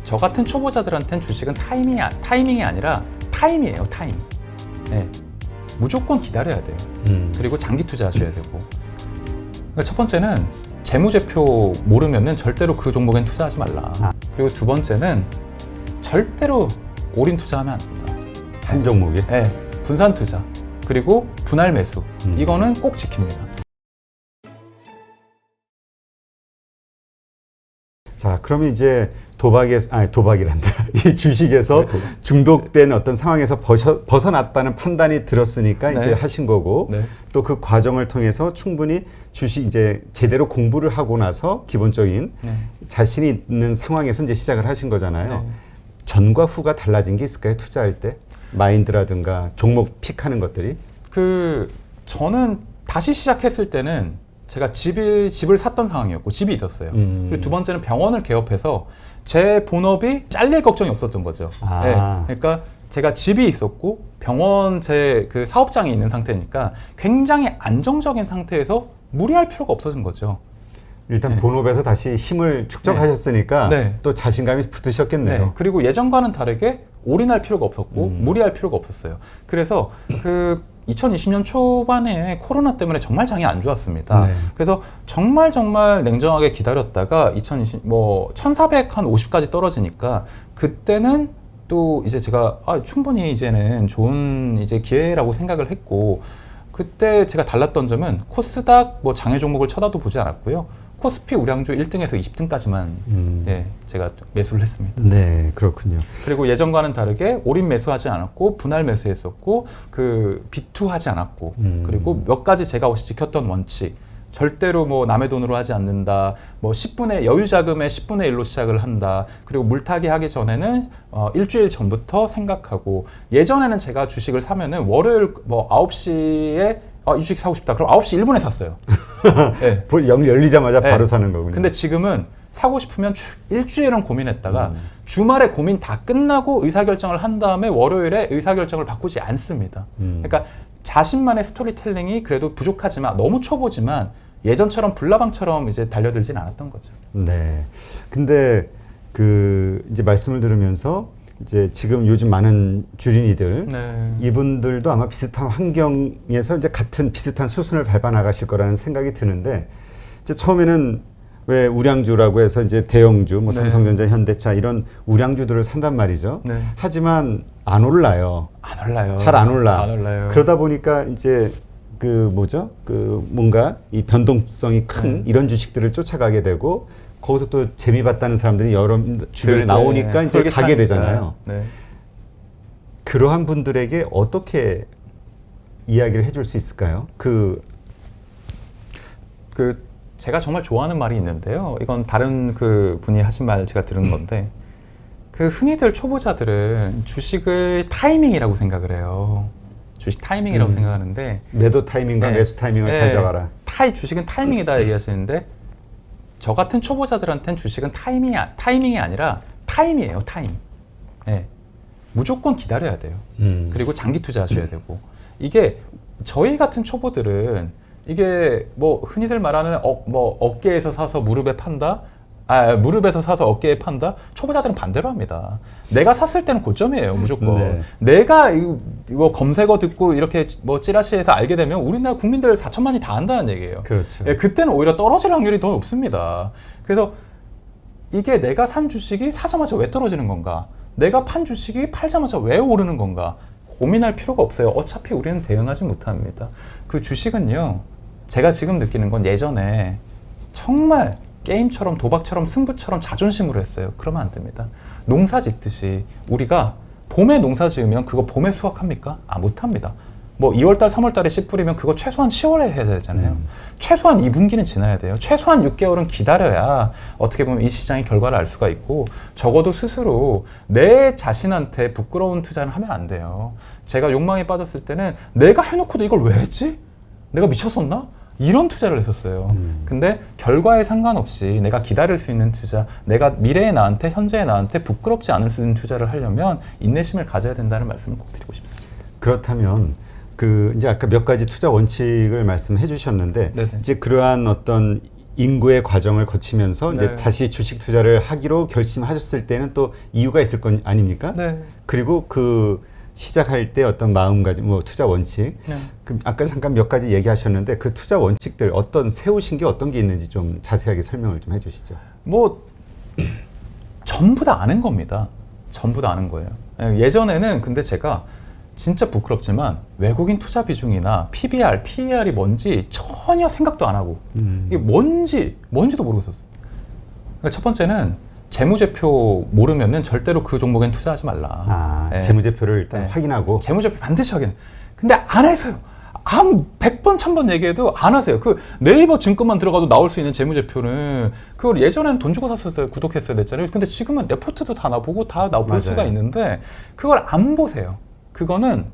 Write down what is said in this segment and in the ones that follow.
저 같은 초보자들한테는 주식은 타이밍이 아니라 타임이에요, 타임. 네. 무조건 기다려야 돼요. 그리고 장기 투자하셔야 되고. 그러니까 첫 번째는 재무제표 모르면은 절대로 그 종목엔 투자하지 말라. 그리고 두 번째는 절대로 올인 투자하면 안 된다. 한 종목에? 네. 분산 투자. 그리고 분할 매수. 이거는 꼭 지킵니다. 자, 그러면 이제 도박이란다. 이 주식에서 네, 중독된 어떤 상황에서 벗어났다는 판단이 들었으니까 네. 이제 하신 거고, 네. 또 그 과정을 통해서 충분히 주식 이제 제대로 공부를 하고 나서 기본적인 네. 자신이 있는 상황에서 이제 시작을 하신 거잖아요. 네. 전과 후가 달라진 게 있을까요? 투자할 때? 마인드라든가 종목 픽하는 것들이? 저는 다시 시작했을 때는 제가 집을 샀던 상황이었고 집이 있었어요. 그리고 두 번째는 병원을 개업해서 제 본업이 잘릴 걱정이 없었던 거죠. 아. 네, 그러니까 제가 집이 있었고 병원 제 그 사업장이 있는 상태니까 굉장히 안정적인 상태에서 무리할 필요가 없어진 거죠. 일단 네. 본업에서 다시 힘을 축적하셨으니까 네. 또 자신감이 붙으셨겠네요. 네, 그리고 예전과는 다르게 올인할 필요가 없었고 무리할 필요가 없었어요. 그래서 2020년 초반에 코로나 때문에 정말 장이 안 좋았습니다. 네. 그래서 정말 냉정하게 기다렸다가 1450까지 떨어지니까 그때는 또 이제 제가 충분히 이제는 좋은 이제 기회라고 생각을 했고, 그때 제가 달랐던 점은 코스닥 장외 종목을 쳐다도 보지 않았고요. 코스피 우량주 1등에서 20등까지만 제가 매수를 했습니다. 네, 그렇군요. 그리고 예전과는 다르게 올인 매수하지 않았고 분할 매수했었고 비투하지 않았고 그리고 몇 가지 제가 지켰던 원칙, 절대로 남의 돈으로 하지 않는다, 10분의 여유 자금의 10분의 1로 시작을 한다, 그리고 물타기 하기 전에는 일주일 전부터 생각하고, 예전에는 제가 주식을 사면은 월요일 9시에 이 주식 사고 싶다. 그럼 9시 1분에 샀어요. 네. 열리자마자 바로 네. 사는 거군요. 근데 지금은 사고 싶으면 일주일은 고민했다가 주말에 고민 다 끝나고 의사결정을 한 다음에 월요일에 의사결정을 바꾸지 않습니다. 그러니까 자신만의 스토리텔링이 그래도 부족하지만, 너무 초보지만 예전처럼 불나방처럼 이제 달려들진 않았던 거죠. 네. 근데 이제 말씀을 들으면서 이제 지금 요즘 많은 주린이들, 네. 이분들도 아마 비슷한 환경에서 이제 같은 비슷한 수순을 밟아 나가실 거라는 생각이 드는데, 이제 처음에는 왜 우량주라고 해서 이제 대형주, 네. 삼성전자, 현대차 이런 우량주들을 산단 말이죠. 네. 하지만 안 올라요. 안 올라요. 잘 안 올라. 안 올라요. 그러다 보니까 이제 뭔가 이 변동성이 큰 이런 주식들을 쫓아가게 되고, 거기서 또 재미 봤다는 사람들이 여러 주변에 나오니까 이제 가게 되잖아요. 네. 그러한 분들에게 어떻게 이야기를 해줄 수 있을까요? 제가 정말 좋아하는 말이 있는데요. 이건 다른 분이 하신 말 제가 들은 건데, 흔히들 초보자들은 주식을 타이밍이라고 생각을 해요. 주식 타이밍이라고 생각하는데, 매도 타이밍과 네. 매수 타이밍을 잘 잡아라. 주식은 타이밍이다 얘기하시는데, 저 같은 초보자들한테는 주식은 타이밍이 아니라 타임이에요, 타임. 네. 무조건 기다려야 돼요. 그리고 장기 투자하셔야 되고, 이게 저희 같은 초보들은 이게 흔히들 말하는 어깨에서 사서 무릎에 판다, 무릎에서 사서 어깨에 판다. 초보자들은 반대로 합니다. 내가 샀을 때는 고점이에요, 무조건. 네. 내가 이거 검색어 듣고 이렇게 찌라시에서 알게 되면 우리나라 국민들 4천만이 다 안다는 얘기예요. 그렇죠. 예, 그때는 오히려 떨어질 확률이 더 높습니다. 그래서 이게 내가 산 주식이 사자마자 왜 떨어지는 건가? 내가 판 주식이 팔자마자 왜 오르는 건가? 고민할 필요가 없어요. 어차피 우리는 대응하지 못합니다. 그 주식은요, 제가 지금 느끼는 건 예전에 정말 게임처럼 도박처럼 승부처럼 자존심으로 했어요. 그러면 안 됩니다. 농사 짓듯이 우리가 봄에 농사 지으면 그거 봄에 수확합니까? 못합니다. 2월달, 3월달에 씨 뿌리면 그거 최소한 10월에 해야 되잖아요. 최소한 2분기는 지나야 돼요. 최소한 6개월은 기다려야 어떻게 보면 이 시장의 결과를 알 수가 있고, 적어도 스스로 내 자신한테 부끄러운 투자는 하면 안 돼요. 제가 욕망에 빠졌을 때는 내가 해놓고도 이걸 왜 했지? 내가 미쳤었나? 이런 투자를 했었어요. 근데 결과에 상관없이 내가 기다릴 수 있는 투자, 내가 미래의 나한테, 현재의 나한테 부끄럽지 않을 수 있는 투자를 하려면 인내심을 가져야 된다는 말씀을 꼭 드리고 싶습니다. 그렇다면 이제 아까 몇 가지 투자 원칙을 말씀해 주셨는데, 네네. 이제 그러한 어떤 인구의 과정을 거치면서 이제 네. 다시 주식 투자를 하기로 결심하셨을 때는 또 이유가 있을 건 아닙니까? 네. 그리고 그 시작할 때 어떤 마음가짐, 뭐 투자 원칙. 네. 그 아까 잠깐 몇 가지 얘기하셨는데 그 투자 원칙들 어떤 세우신 게 어떤 게 있는지 좀 자세하게 설명을 좀 해주시죠. 뭐 전부 다 아는 겁니다. 전부 다 아는 거예요. 예전에는 근데 제가 진짜 부끄럽지만 외국인 투자 비중이나 PBR, PER이 뭔지 전혀 생각도 안 하고 이게 뭔지도 모르겠었어요. 그러니까 첫 번째는 재무제표 모르면은 절대로 그 종목엔 투자하지 말라. 아, 예. 재무제표를 일단 예. 확인하고. 재무제표 반드시 확인. 근데 안 해서요. 한 100번, 1000번 얘기해도 안 하세요. 그 네이버 증권만 들어가도 나올 수 있는 재무제표는 그걸 예전에는 돈 주고 샀었어요. 구독했어야 됐잖아요. 근데 지금은 레포트도 다 나보고 다 볼 맞아요. 수가 있는데 그걸 안 보세요. 그거는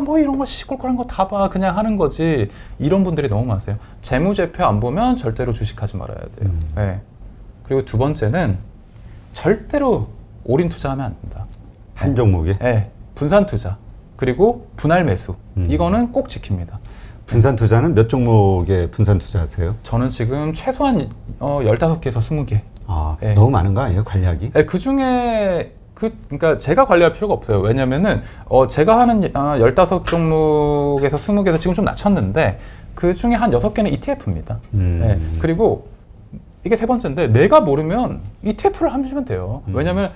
뭐 이런 거 시시콜콜한 거 다 봐. 그냥 하는 거지. 이런 분들이 너무 많으세요. 재무제표 안 보면 절대로 주식하지 말아야 돼요. 네. 그리고 두 번째는 절대로 올인 투자하면 안 된다. 한 종목에. 네. 분산 투자. 그리고 분할 매수. 이거는 꼭 지킵니다. 분산 투자는 몇 종목에 분산 투자하세요? 저는 지금 최소한 15개에서 20개. 아, 네. 너무 많은 거 아니에요, 관리하기? 네, 그 중에 그러니까 제가 관리할 필요가 없어요. 왜냐면은 제가 하는 15종목에서 20개에서 지금 좀 낮췄는데 그 중에 한 6개는 ETF입니다. 네, 그리고 이게 세 번째인데 내가 모르면 ETF를 하시면 돼요. 왜냐면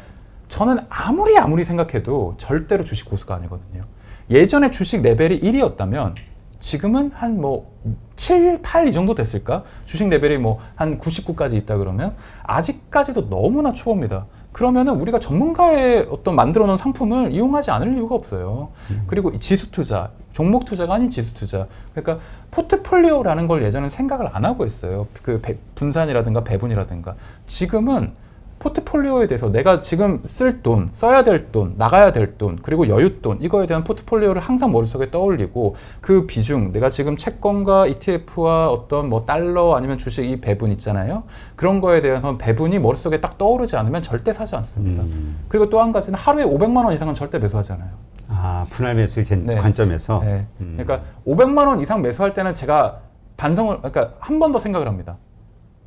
저는 아무리 생각해도 절대로 주식 고수가 아니거든요. 예전에 주식 레벨이 1이었다면 지금은 한 뭐 7, 8 이 정도 됐을까? 주식 레벨이 뭐 한 99까지 있다 그러면 아직까지도 너무나 초보입니다. 그러면은 우리가 전문가의 어떤 만들어 놓은 상품을 이용하지 않을 이유가 없어요. 그리고 이 지수 투자, 종목 투자가 아닌 지수 투자. 그러니까 포트폴리오라는 걸 예전엔 생각을 안 하고 했어요. 그 분산이라든가 배분이라든가. 지금은 포트폴리오에 대해서 내가 지금 쓸 돈, 써야 될 돈, 나가야 될 돈, 그리고 여윳돈, 이거에 대한 포트폴리오를 항상 머릿속에 떠올리고 그 비중, 내가 지금 채권과 ETF와 어떤 뭐 달러 아니면 주식 이 배분 있잖아요. 그런 거에 대해서 배분이 머릿속에 딱 떠오르지 않으면 절대 사지 않습니다. 그리고 또 한 가지는 하루에 500만 원 이상은 절대 매수하잖아요. 아, 분할 매수의 네. 관점에서. 네. 그러니까 500만 원 이상 매수할 때는 제가 그러니까 한 번 더 생각을 합니다.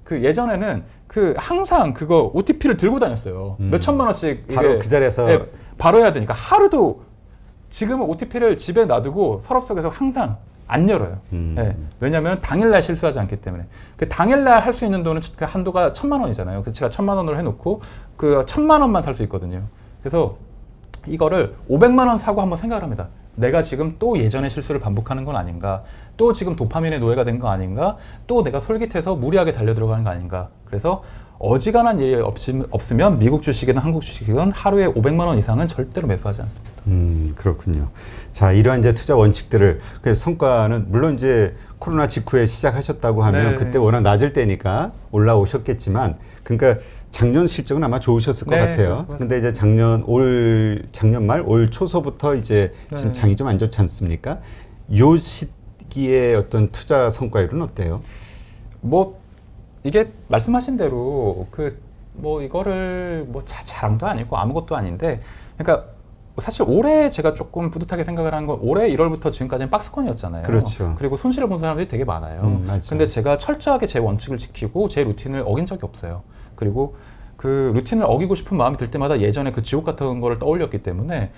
그 예전에는 그 항상 그거 OTP를 들고 다녔어요. 몇 천만 원씩 바로 그 자리에서. 네, 바로 해야 되니까 하루도 지금은 OTP를 집에 놔두고 서랍 속에서 항상 안 열어요. 네, 왜냐하면 당일날 실수하지 않기 때문에. 그 당일날 할 수 있는 돈은 그 한도가 1000만 원이잖아요. 그 제가 1000만 원으로 해놓고 그 1000만 원만 살 수 있거든요. 그래서 이거를 500만 원 사고 한번 생각을 합니다. 내가 지금 또 예전의 실수를 반복하는 건 아닌가? 또 지금 도파민의 노예가 된 거 아닌가? 또 내가 솔깃해서 무리하게 달려 들어가는 거 아닌가? 그래서 어지간한 일이 없으면 미국 주식이든 한국 주식이든 하루에 500만 원 이상은 절대로 매수하지 않습니다. 그렇군요. 자, 이러한 이제 투자 원칙들을, 그 성과는 물론 이제 코로나 직후에 시작하셨다고 하면 네. 그때 워낙 낮을 때니까 올라오셨겠지만, 그러니까 작년 실적은 아마 좋으셨을 것 네, 같아요. 맞습니다. 근데 이제 작년 말, 올 초서부터 이제 지금 네. 장이 좀 안 좋지 않습니까? 요 시기에 어떤 투자 성과율은 어때요? 뭐 이게 말씀하신 대로 뭐 이거를 뭐 자랑도 아니고 아무것도 아닌데, 그러니까 사실 올해 제가 조금 뿌듯하게 생각을 하는 건 올해 1월부터 지금까지는 박스권이었잖아요. 그렇죠. 그리고 손실을 본 사람들이 되게 많아요. 맞아. 근데 제가 철저하게 제 원칙을 지키고 제 루틴을 어긴 적이 없어요. 그리고 그 루틴을 어기고 싶은 마음이 들 때마다 예전에 그 지옥 같은 거를 떠올렸기 때문에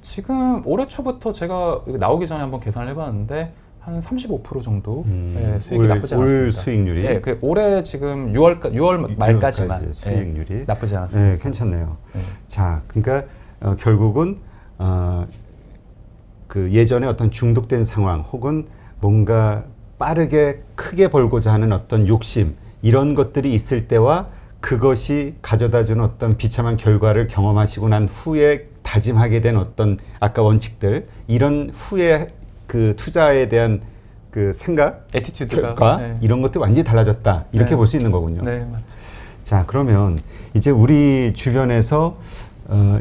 지금 올해 초부터 제가 나오기 전에 한번 계산을 해봤는데 한 35% 정도 수익이 나쁘지 않았습니다. 올 수익률이? 네, 그 올해 지금 6월 말까지만 6월까지 수익률이? 나쁘지 않았습니다. 네, 괜찮네요. 네. 자, 그러니까 결국은 그 예전에 어떤 중독된 상황 혹은 뭔가 빠르게 크게 벌고자 하는 어떤 욕심, 이런 것들이 있을 때와 그것이 가져다주는 어떤 비참한 결과를 경험하시고 난 후에 다짐하게 된 어떤 아까 원칙들, 이런 후에 그 투자에 대한 그 생각, 애티튜드가 이런 것도 완전히 달라졌다, 이렇게 네. 볼 수 있는 거군요. 네, 맞죠. 자, 그러면 이제 우리 주변에서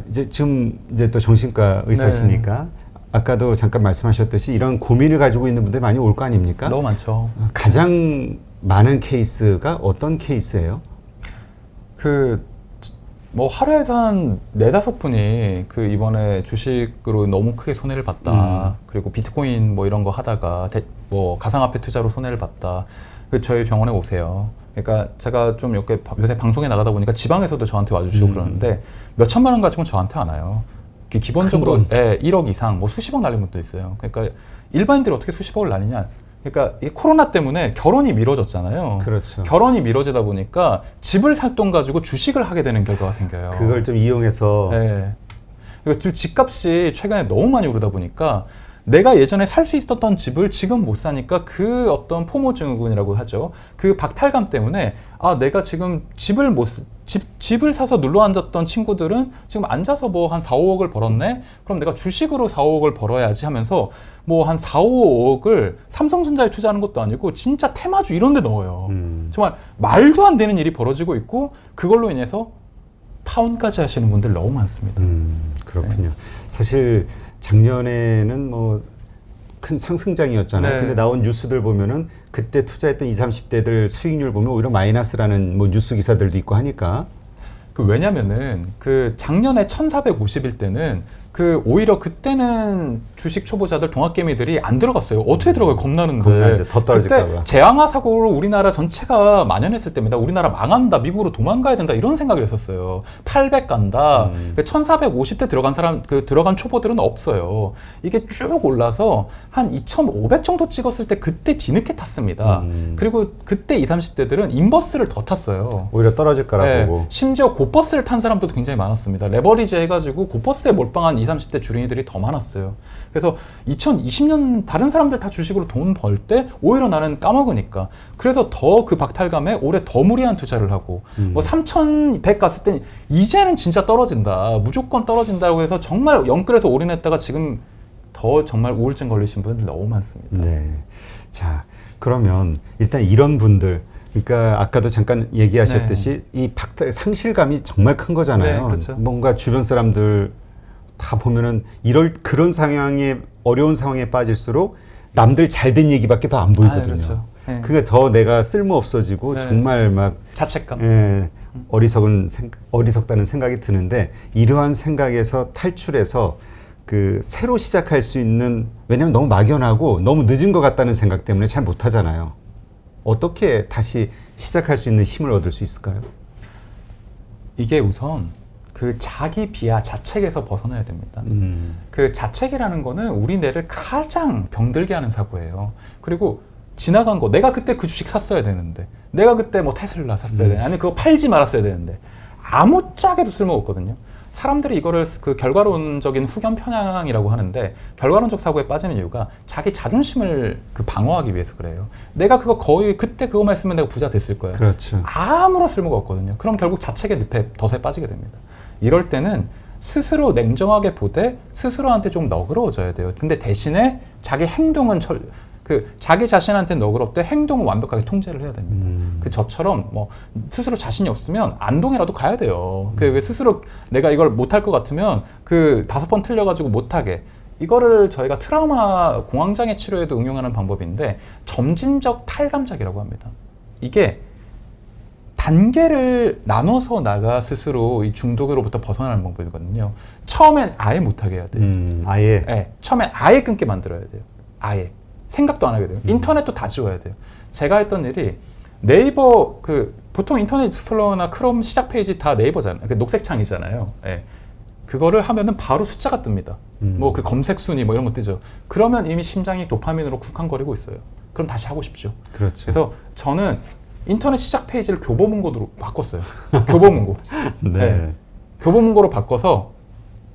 이제 지금 이제 또 정신과 의사시니까 아까도 잠깐 말씀하셨듯이 이런 고민을 가지고 있는 분들이 많이 올 거 아닙니까? 너무 많죠. 가장 많은 케이스가 어떤 케이스예요? 뭐 하루에도 한 4-5분이 이번에 주식으로 너무 크게 손해를 봤다. 그리고 비트코인 뭐 이런 거 하다가 뭐 가상화폐 투자로 손해를 봤다. 저희 병원에 오세요. 그러니까 제가 좀 이렇게 요새 방송에 나가다 보니까 지방에서도 저한테 와주시고 그러는데 몇 천만 원 가지고는 저한테 안 와요. 기본적으로 1억 이상, 뭐 수십억 날린 것도 있어요. 그러니까 일반인들이 어떻게 수십억을 날리냐? 그러니까 이 코로나 때문에 결혼이 미뤄졌잖아요. 그렇죠. 결혼이 미뤄지다 보니까 집을 살 돈 가지고 주식을 하게 되는 결과가 생겨요. 그걸 좀 이용해서 네. 그러니까 집값이 최근에 너무 많이 오르다 보니까 내가 예전에 살 수 있었던 집을 지금 못 사니까 그 어떤 포모 증후군이라고 하죠. 그 박탈감 때문에 내가 지금 집을 사서 눌러 앉았던 친구들은 지금 앉아서 뭐 한 4, 5억을 벌었네? 그럼 내가 주식으로 4, 5억을 벌어야지 하면서 뭐 한 4, 5억을 삼성전자에 투자하는 것도 아니고 진짜 테마주 이런 데 넣어요. 정말 말도 안 되는 일이 벌어지고 있고 그걸로 인해서 파혼까지 하시는 분들 너무 많습니다. 그렇군요. 사실 작년에는 뭐 큰 상승장이었잖아요. 네. 근데 나온 뉴스들 보면은 그때 투자했던 20, 30대들 수익률 보면 오히려 마이너스라는 뭐 뉴스 기사들도 있고 하니까. 왜냐면은 그 작년에 1450일 때는 오히려 그때는 주식 초보자들 동학개미들이 안 들어갔어요. 어떻게 들어가요? 겁나는데. 겁나죠. 더 떨어질까 봐. 그때 재앙화 사고로 우리나라 전체가 만연했을 때입니다. 우리나라 망한다, 미국으로 도망가야 된다 이런 생각을 했었어요. 800 간다. 1450대 들어간 들어간 초보들은 없어요. 이게 쭉 올라서 한 2500 정도 찍었을 때 그때 뒤늦게 탔습니다. 그리고 그때 20, 30대들은 인버스를 더 탔어요. 오히려 떨어질 거라 보고. 심지어 고버스를 탄 사람들도 굉장히 많았습니다. 레버리지 해가지고 고버스에 몰빵한 20, 30대 주린이들이 더 많았어요. 그래서 2020년 다른 사람들 다 주식으로 돈 벌 때 오히려 나는 까먹으니까. 그래서 더 그 박탈감에 올해 더 무리한 투자를 하고 뭐 3100 갔을 땐 이제는 진짜 떨어진다. 무조건 떨어진다고 해서 정말 영끌에서 올인했다가 지금 더 정말 우울증 걸리신 분들 너무 많습니다. 네. 자, 그러면 일단 이런 분들 그러니까 아까도 잠깐 얘기하셨듯이 이 상실감이 정말 큰 거잖아요. 네, 그렇죠. 뭔가 주변 사람들 다 보면은 그런 상황에 어려운 상황에 빠질수록 남들 잘 된 얘기밖에 더 안 보이거든요. 그렇죠. 네. 그게 더 내가 쓸모 없어지고 네. 정말 막 자책감. 어리석다는 생각이 드는데 이러한 생각에서 탈출해서 새로 시작할 수 있는 왜냐면 너무 막연하고 너무 늦은 것 같다는 생각 때문에 잘 못하잖아요. 어떻게 다시 시작할 수 있는 힘을 얻을 수 있을까요? 이게 우선 자기 비하, 자책에서 벗어나야 됩니다. 자책이라는 거는 우리 뇌를 가장 병들게 하는 사고예요. 그리고 지나간 거, 내가 그때 그 주식 샀어야 되는데, 내가 그때 뭐 테슬라 샀어야 되는데, 아니 그거 팔지 말았어야 되는데, 아무짝에도 쓸모없거든요. 사람들이 이거를 결과론적인 후견 편향이라고 하는데 결과론적 사고에 빠지는 이유가 자기 자존심을 방어하기 위해서 그래요. 내가 그때 그거만 했으면 내가 부자 됐을 거예요. 그렇죠. 아무런 쓸모가 없거든요. 그럼 결국 자책의 늪에 덫에 빠지게 됩니다. 이럴 때는 스스로 냉정하게 보되 스스로한테 좀 너그러워져야 돼요. 근데 대신에 자기 행동은 자기 자신한테 너그럽되 행동은 완벽하게 통제를 해야 됩니다. 저처럼 뭐 스스로 자신이 없으면 안동이라도 가야 돼요. 스스로 내가 이걸 못할 것 같으면 5번 틀려가지고 못하게. 이거를 저희가 트라우마 공황장애 치료에도 응용하는 방법인데 점진적 탈감작이라고 합니다. 이게 단계를 나눠서 나가 스스로 이 중독으로부터 벗어나는 방법이거든요. 처음엔 아예 못하게 해야 돼요. 아예? 네, 처음엔 아예 끊게 만들어야 돼요. 아예. 생각도 안 하게 돼요. 인터넷도 다 지워야 돼요. 제가 했던 일이 네이버 보통 인터넷 익스플로러나 크롬 시작 페이지 다 네이버잖아요. 녹색 창이잖아요. 네. 그거를 하면은 바로 숫자가 뜹니다. 뭐 검색 순위 뭐 이런 거 뜨죠. 그러면 이미 심장이 도파민으로 쿵쾅거리고 있어요. 그럼 다시 하고 싶죠. 그렇죠. 그래서 저는 인터넷 시작 페이지를 교보문고로 바꿨어요. 교보문고. 네. 네. 교보문고로 바꿔서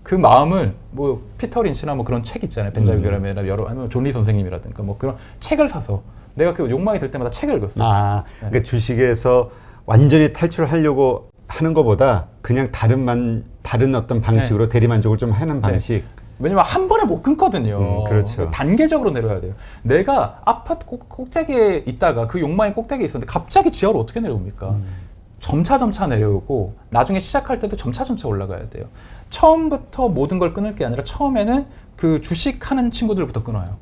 그 마음을 뭐 피터 린치나 뭐 그런 책 있잖아요. 벤자민 그램이나 아니면 존리 선생님이라든가 뭐 그런 책을 사서 내가 욕망이 들 때마다 책을 읽었어요. 그러니까 주식에서 완전히 탈출하려고 하는 것보다 그냥 다른 어떤 방식으로 대리만족을 좀 하는 방식. 왜냐면 한 번에 못 끊거든요. 그렇죠. 단계적으로 내려야 돼요. 내가 아파트 꼭대기에 있다가 그 욕망이 꼭대기에 있었는데 갑자기 지하로 어떻게 내려옵니까? 점차 내려오고 나중에 시작할 때도 점차 올라가야 돼요. 처음부터 모든 걸 끊을 게 아니라 처음에는 주식하는 친구들부터 끊어요.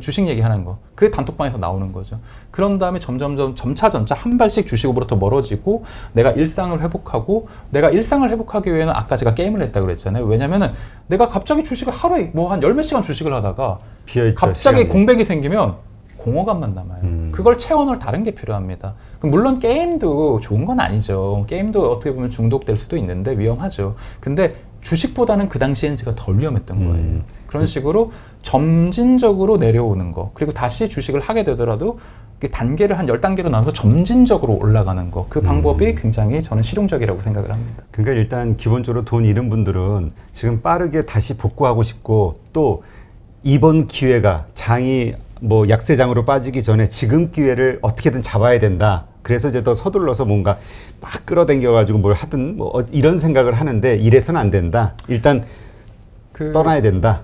주식 얘기하는 거. 그게 단톡방에서 나오는 거죠. 그런 다음에 점차 한 발씩 주식으로부터 멀어지고 내가 일상을 회복하고 내가 일상을 회복하기 위해서는 아까 제가 게임을 했다고 그랬잖아요. 왜냐면은 내가 갑자기 주식을 하루에 뭐 한 10몇 시간 주식을 하다가 비어있죠, 갑자기 시간이. 공백이 생기면 공허감만 남아요. 그걸 채워넣을 다른 게 필요합니다. 물론 게임도 좋은 건 아니죠. 게임도 어떻게 보면 중독될 수도 있는데 위험하죠. 근데 주식보다는 그 당시엔 제가 덜 위험했던 거예요. 그런 식으로 점진적으로 내려오는 거, 그리고 다시 주식을 하게 되더라도 단계를 한 10단계로 나눠서 점진적으로 올라가는 거, 그 방법이 굉장히 저는 실용적이라고 생각을 합니다. 그러니까 일단 기본적으로 돈 잃은 분들은 지금 빠르게 다시 복구하고 싶고, 또 이번 기회가 장이 뭐 약세장으로 빠지기 전에 지금 기회를 어떻게든 잡아야 된다. 그래서 이제 더 서둘러서 뭔가 막 끌어당겨가지고 뭘 하든 뭐 이런 생각을 하는데, 이래서는 안 된다. 일단 떠나야 된다.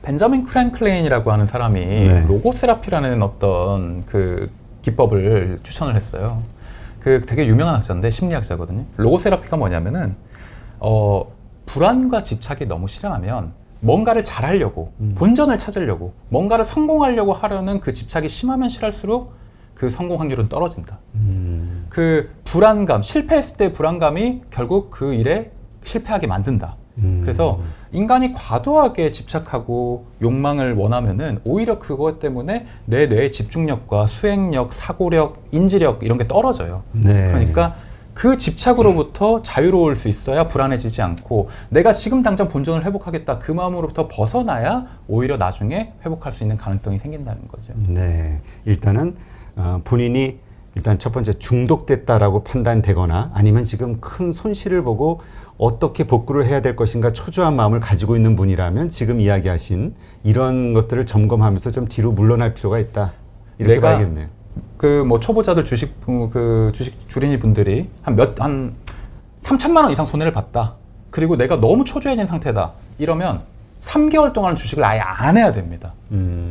벤자민 프랭클린이라고 하는 사람이 네. 로고세라피라는 어떤 그 기법을 추천을 했어요. 그 되게 유명한 학자인데 심리학자거든요. 로고세라피가 뭐냐면은 불안과 집착이 너무 심하면 뭔가를 잘하려고 본전을 찾으려고 뭔가를 성공하려고 하려는 그 집착이 심하면 심할수록 그 성공 확률은 떨어진다. 그 불안감, 실패했을 때 불안감이 결국 그 일에 실패하게 만든다. 그래서 인간이 과도하게 집착하고 욕망을 원하면은 오히려 그것 때문에 내 뇌의 집중력과 수행력, 사고력, 인지력 이런 게 떨어져요. 네. 그러니까 그 집착으로부터 자유로울 수 있어야 불안해지지 않고, 내가 지금 당장 본전을 회복하겠다 그 마음으로부터 벗어나야 오히려 나중에 회복할 수 있는 가능성이 생긴다는 거죠. 네. 일단은 본인이 일단 첫 번째 중독됐다라고 판단되거나, 아니면 지금 큰 손실을 보고 어떻게 복구를 해야 될 것인가 초조한 마음을 가지고 있는 분이라면 지금 이야기하신 이런 것들을 점검하면서 좀 뒤로 물러날 필요가 있다. 이렇게 봐야겠네요. 그 뭐 초보자들 주식 주린이 분들이 한 3천만 원 이상 손해를 봤다. 그리고 내가 너무 초조해진 상태다. 이러면 3개월 동안 주식을 아예 안 해야 됩니다.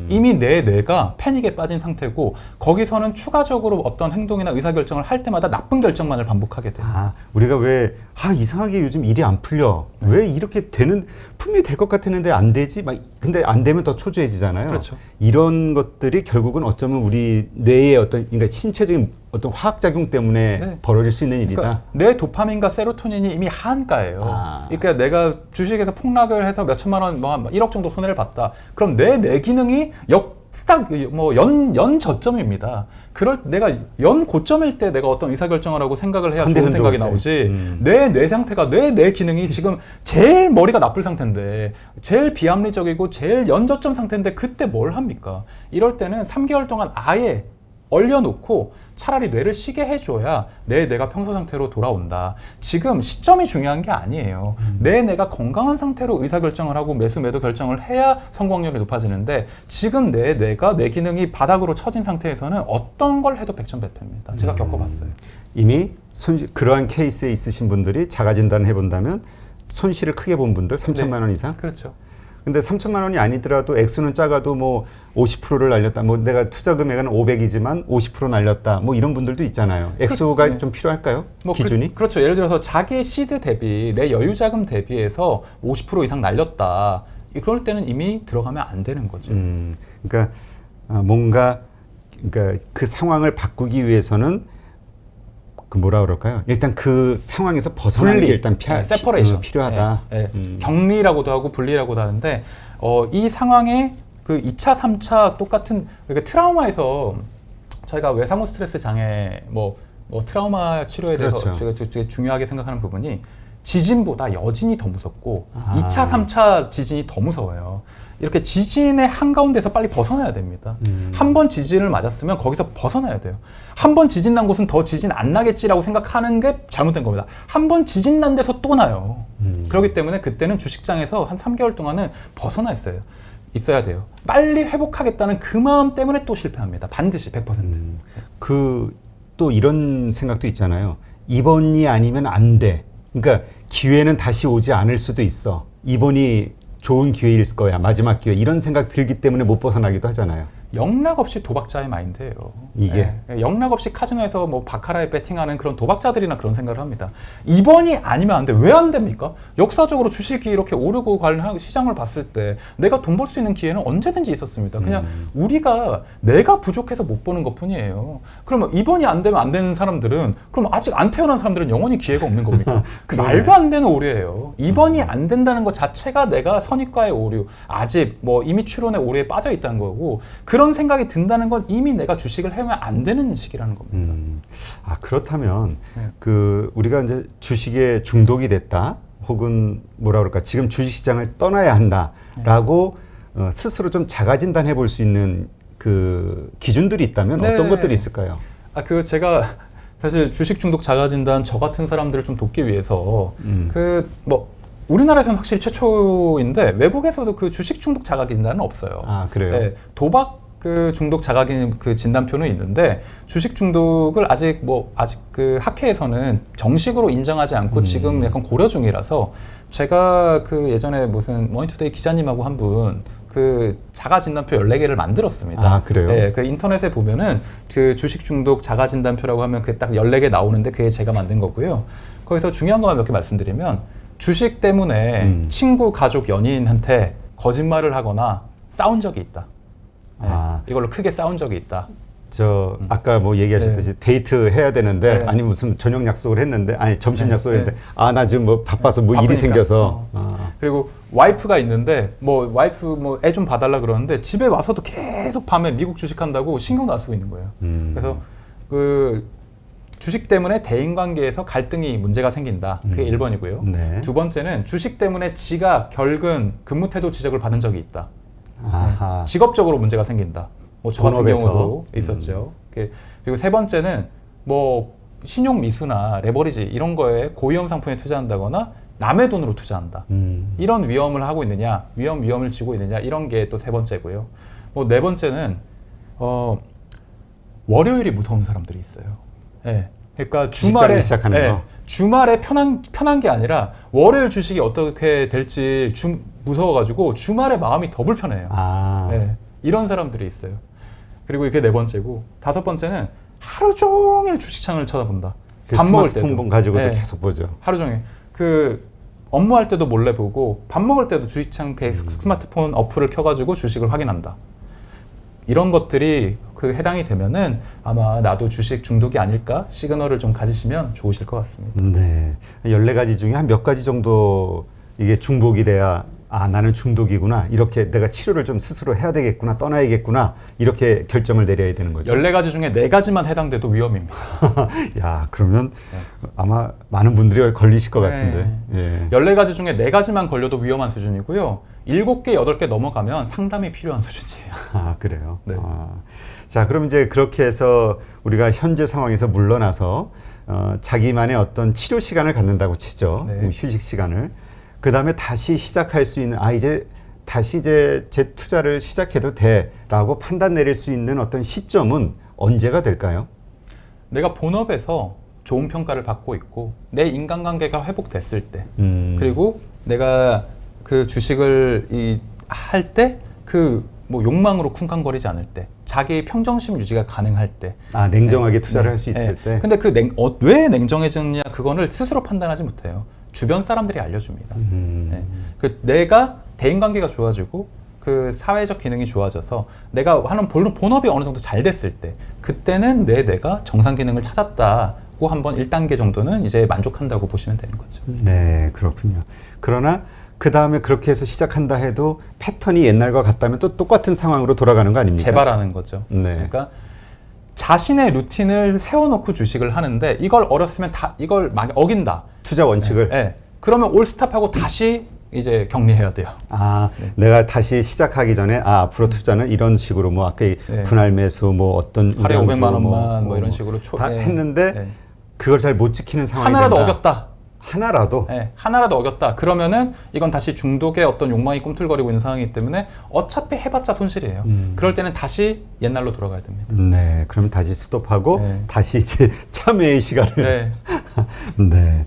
이미 내 뇌가 패닉에 빠진 상태고, 거기서는 추가적으로 어떤 행동이나 의사결정을 할 때마다 나쁜 결정만을 반복하게 돼요. 우리가 왜 이상하게 요즘 일이 안 풀려, 왜 이렇게 되는, 분명히 될 것 같았는데 안 되지, 근데 안 되면 더 초조해지잖아요. 그렇죠. 이런 것들이 결국은 어쩌면 우리 뇌의 그러니까 신체적인 어떤 화학작용 때문에 벌어질 수 있는 일이다. 그러니까 내 도파민과 세로토닌이 이미 한가예요. 그러니까 내가 주식에서 폭락을 해서 몇 천만 원, 뭐 1억 정도 손해를 봤다. 그럼 내 기능이 연 저점입니다. 그럴 내가 연 고점일 때 내가 어떤 의사결정을 하고 생각을 해야 좋은 생각이 나오지. 내 상태가 내 기능이 지금 제일 머리가 나쁠 상태인데, 제일 비합리적이고 제일 연저점 상태인데 그때 뭘 합니까? 이럴 때는 3개월 동안 아예 얼려놓고 차라리 뇌를 쉬게 해줘야 뇌가 평소 상태로 돌아온다. 지금 시점이 중요한 게 아니에요. 뇌가 건강한 상태로 의사결정을 하고 매수 매도 결정을 해야 성공률이 높아지는데, 지금 뇌가 내 기능이 바닥으로 처진 상태에서는 어떤 걸 해도 백전백패입니다. 제가 겪어봤어요. 이미 그러한 케이스에 있으신 분들이 자가진단을 해본다면 손실을 크게 본 분들 3천만 원 이상? 그렇죠. 근데 3천만 원이 아니더라도 액수는 작아도 뭐 50%를 날렸다. 뭐 내가 투자 금액은 500이지만 50% 날렸다. 뭐 이런 분들도 있잖아요. 액수가 좀 필요할까요? 기준이? 그렇죠. 예를 들어서 자기 시드 대비, 내 여유 자금 대비해서 50% 이상 날렸다. 그럴 때는 이미 들어가면 안 되는 거죠. 그러니까 뭔가 그 상황을 바꾸기 위해서는 뭐라 그럴까요? 일단 그 상황에서 벗어나는 게 일단 세퍼레이션 필요하다. 격리라고도 하고 분리라고도 하는데, 이 상황에 그 2차, 3차 똑같은 트라우마에서 저희가 외상후 스트레스 장애 트라우마 치료에 대해서 그렇죠. 제가 되게 중요하게 생각하는 부분이, 지진보다 여진이 더 무섭고 2차, 3차 지진이 더 무서워요. 이렇게 지진의 한가운데서 빨리 벗어나야 됩니다. 한 번 지진을 맞았으면 거기서 벗어나야 돼요. 한 번 지진 난 곳은 더 지진 안 나겠지라고 생각하는 게 잘못된 겁니다. 한 번 지진 난 데서 또 나요. 그렇기 때문에 그때는 주식장에서 한 3개월 동안은 벗어나 있어야 돼요. 빨리 회복하겠다는 그 마음 때문에 또 실패합니다. 반드시 100%. 또 이런 생각도 있잖아요. 이번이 아니면 안 돼. 그러니까 기회는 다시 오지 않을 수도 있어. 이번이 좋은 기회일 거야, 마지막 기회, 이런 생각 들기 때문에 못 벗어나기도 하잖아요. 영락 없이 도박자의 마인드예요. 이게 영락 없이 카지노에서 바카라에 베팅하는 그런 도박자들이나 그런 생각을 합니다. 이번이 아니면 안 돼. 왜 안 됩니까? 역사적으로 주식이 이렇게 오르고 가는 시장을 봤을 때 내가 돈 벌 수 있는 기회는 언제든지 있었습니다. 그냥 우리가 내가 부족해서 못 보는 것뿐이에요. 그러면 이번이 안 되면 안 되는 사람들은, 그럼 아직 안 태어난 사람들은 영원히 기회가 없는 겁니까? 말도 안 되는 오류예요. 이번이 안 된다는 것 자체가 내가 선입과의 오류, 아직 이미 추론의 오류에 빠져 있다는 거고, 그런 이런 생각이 든다는 건 이미 내가 주식을 해면 안 되는 시기라는 겁니다. 그렇다면 네. 우리가 이제 주식에 중독이 됐다, 혹은 뭐라 그럴까, 지금 주식시장을 떠나야 한다라고 스스로 좀 자가 진단해 볼 수 있는 그 기준들이 있다면 네. 어떤 것들이 있을까요? 제가 사실 주식 중독 자가 진단 저 같은 사람들을 좀 돕기 위해서 우리나라에서는 확실히 최초인데 외국에서도 그 주식 중독 자가 진단은 없어요. 아, 그래요? 네, 도박 그 중독 자가 그 진단표는 있는데 주식 중독을 아직 그 학회에서는 정식으로 인정하지 않고 지금 약간 고려 중이라서 제가 그 예전에 무슨 머니투데이 기자님하고 한 분 그 자가 진단표 14개를 만들었습니다. 아, 그래요? 네, 그 인터넷에 보면은 그 주식 중독 자가 진단표라고 하면 그게 딱 14개 나오는데 그게 제가 만든 거고요. 거기서 중요한 것만 몇 개 말씀드리면 주식 때문에 친구, 가족, 연인한테 거짓말을 하거나 싸운 적이 있다. 네, 이걸로 크게 싸운 적이 있다. 아까 뭐 얘기하셨듯이 데이트 해야 되는데, 아니 무슨 저녁 약속을 했는데, 아니 점심 약속을 했는데, 나 지금 뭐 바빠서 뭐 일이 생겨서. 그리고 와이프가 있는데 와이프 애 좀 봐달라 그러는데 집에 와서도 계속 밤에 미국 주식한다고 신경도 안 쓰고 있는 거예요. 그래서 그 주식 때문에 대인관계에서 갈등이 문제가 생긴다. 그게 1번이고요. 네. 두 번째는 주식 때문에 지가 결근 근무태도 지적을 받은 적이 있다. 아하. 직업적으로 문제가 생긴다. 저 같은 본업에서. 경우도 있었죠. 그리고 세 번째는 신용 미수나 레버리지 이런 거에 고위험 상품에 투자한다거나 남의 돈으로 투자한다. 이런 위험을 하고 있느냐, 위험을 지고 있느냐, 이런 게 또 세 번째고요. 네 번째는 월요일이 무서운 사람들이 있어요. 네. 그러니까 주말에 시작하는 거. 주말에 편한 게 아니라 월요일 주식이 어떻게 될지 무서워가지고 주말에 마음이 더 불편해요. 네. 이런 사람들이 있어요. 그리고 이게 네 번째고, 다섯 번째는 하루 종일 주식창을 쳐다본다. 밥 먹을 때도. 스마트폰 가지고도 계속 보죠. 하루 종일. 업무할 때도 몰래 보고 밥 먹을 때도 주식창 계속 스마트폰 어플을 켜가지고 주식을 확인한다. 이런 것들이 해당이 되면은 아마 나도 주식 중독이 아닐까 시그널을 좀 가지시면 좋으실 것 같습니다. 네. 14가지 중에 한 몇 가지 정도 이게 중복이 돼야 나는 중독이구나, 이렇게 내가 치료를 좀 스스로 해야 되겠구나, 떠나야겠구나, 이렇게 결정을 내려야 되는 거죠. 14가지 중에 4가지만 해당돼도 위험입니다. 야, 그러면 아마 많은 분들이 걸리실 것 같은데. 예. 14가지 중에 4가지만 걸려도 위험한 수준이고요. 7개, 8개 넘어가면 상담이 필요한 수준이에요. 그래요? 네. 자, 그럼 이제 그렇게 해서 우리가 현재 상황에서 물러나서 자기만의 어떤 치료 시간을 갖는다고 치죠. 네. 휴식 시간을. 그 다음에 다시 시작할 수 있는, 다시 제 투자를 시작해도 돼라고 판단 내릴 수 있는 어떤 시점은 언제가 될까요? 내가 본업에서 좋은 평가를 받고 있고 내 인간관계가 회복됐을 때, 그리고 내가 그 주식을 할 때 욕망으로 쿵쾅거리지 않을 때, 자기의 평정심 유지가 가능할 때, 냉정하게 투자를 할 수 있을 때. 근데 왜 냉정해졌냐, 그거를 스스로 판단하지 못해요. 주변 사람들이 알려줍니다. 내가 대인관계가 좋아지고 사회적 기능이 좋아져서 내가 하는 본업이 어느 정도 잘 됐을 때, 그때는 내가 정상 기능을 찾았다고 한번 1단계 정도는 이제 만족한다고 보시면 되는 거죠. 네, 그렇군요. 그러나 그 다음에 그렇게 해서 시작한다 해도 패턴이 옛날과 같다면 또 똑같은 상황으로 돌아가는 거 아닙니까? 재발하는 거죠. 네. 그러니까 자신의 루틴을 세워놓고 주식을 하는데 이걸 어렸으면 이걸 막 어긴다. 투자 원칙을. 네. 그러면 올스탑하고 다시 이제 격리해야 돼요. 내가 다시 시작하기 전에 앞으로 투자는 이런 식으로 아까 분할 매수 어떤 하루에 500만 원만 이런 식으로 다 했는데 그걸 잘 못 지키는 상황이 하나라도 된다. 어겼다. 하나라도 어겼다. 그러면은 이건 다시 중독의 어떤 욕망이 꿈틀거리고 있는 상황이기 때문에 어차피 해봤자 손실이에요. 그럴 때는 다시 옛날로 돌아가야 됩니다. 네, 그럼 다시 스톱하고 다시 이제 참회의 시간을. 네. 네.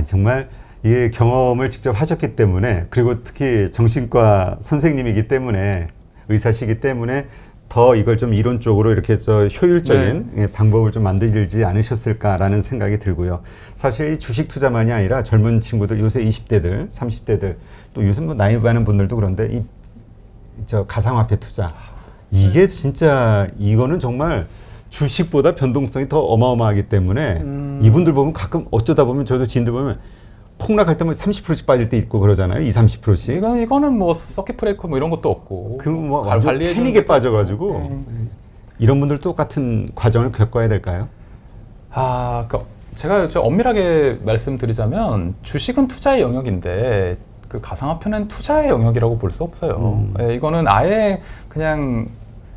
정말 이 경험을 직접 하셨기 때문에, 그리고 특히 정신과 선생님이기 때문에, 의사시기 때문에 더 이걸 좀 이론적으로 이렇게 해서 효율적인 방법을 좀 만들지 않으셨을까라는 생각이 들고요. 사실 이 주식 투자만이 아니라 젊은 친구들, 요새 20대들, 30대들, 또 요즘 나이 많은 분들도 그런데 가상화폐 투자, 이게 진짜, 이거는 정말 주식보다 변동성이 더 어마어마하기 때문에 이분들 보면 가끔 어쩌다 보면 저도 지인들 보면 폭락할 때면 30%씩 빠질 때 있고 그러잖아요. 30%씩. 이거는 뭐 서킷 브레이커 뭐 이런 것도 없고. 그뭐 완전 관리해 주는 패닉에 것도 빠져가지고 없고. 이런 분들 똑같은 과정을 겪어야 될까요? 제가 좀 엄밀하게 말씀드리자면 주식은 투자의 영역인데 그 가상화폐는 투자의 영역이라고 볼 수 없어요. 예, 이거는 아예 그냥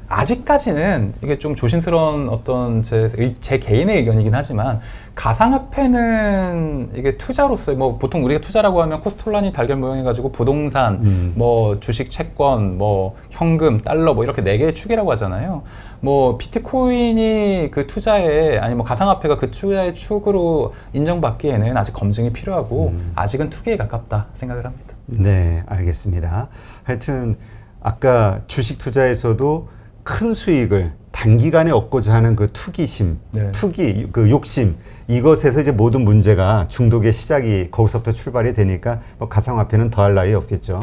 아직까지는 이게 좀 조심스러운 어떤 제 개인의 의견이긴 하지만 가상화폐는 이게 투자로서 뭐 보통 우리가 투자라고 하면 코스톨란이 달걀 모양해가지고 부동산, 뭐 주식, 채권, 뭐 현금, 달러 뭐 이렇게 네 개의 축이라고 하잖아요. 뭐 비트코인이 그 투자에 아니 뭐 가상화폐가 그 투자의 축으로 인정받기에는 아직 검증이 필요하고 아직은 투기에 가깝다 생각을 합니다. 네, 알겠습니다. 하여튼 아까 주식 투자에서도 큰 수익을 단기간에 얻고자 하는 그 투기심, 네. 투기, 그 욕심, 이것에서 이제 모든 문제가 중독의 시작이 거기서부터 출발이 되니까 뭐 가상화폐는 더할 나위 없겠죠.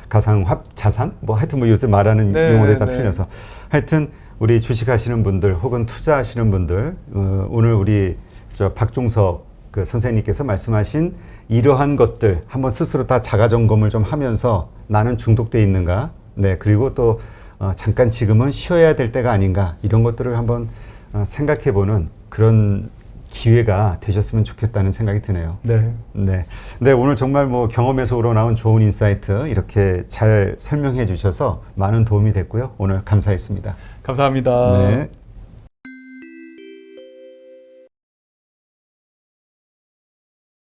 그렇죠. 자산? 뭐 하여튼 뭐 요새 말하는 네, 용어들이 다 네. 틀려서 하여튼 우리 주식하시는 분들 혹은 투자하시는 분들 오늘 우리 박종석 그 선생님께서 말씀하신 이러한 것들 한번 스스로 다 자가 점검을 좀 하면서 나는 중독돼 있는가? 네, 그리고 또 잠깐 지금은 쉬어야 될 때가 아닌가 이런 것들을 한번 생각해보는 그런 기회가 되셨으면 좋겠다는 생각이 드네요. 네. 네. 네, 오늘 정말 뭐 경험에서 우러나온 좋은 인사이트 이렇게 잘 설명해 주셔서 많은 도움이 됐고요. 오늘 감사했습니다. 감사합니다. 네.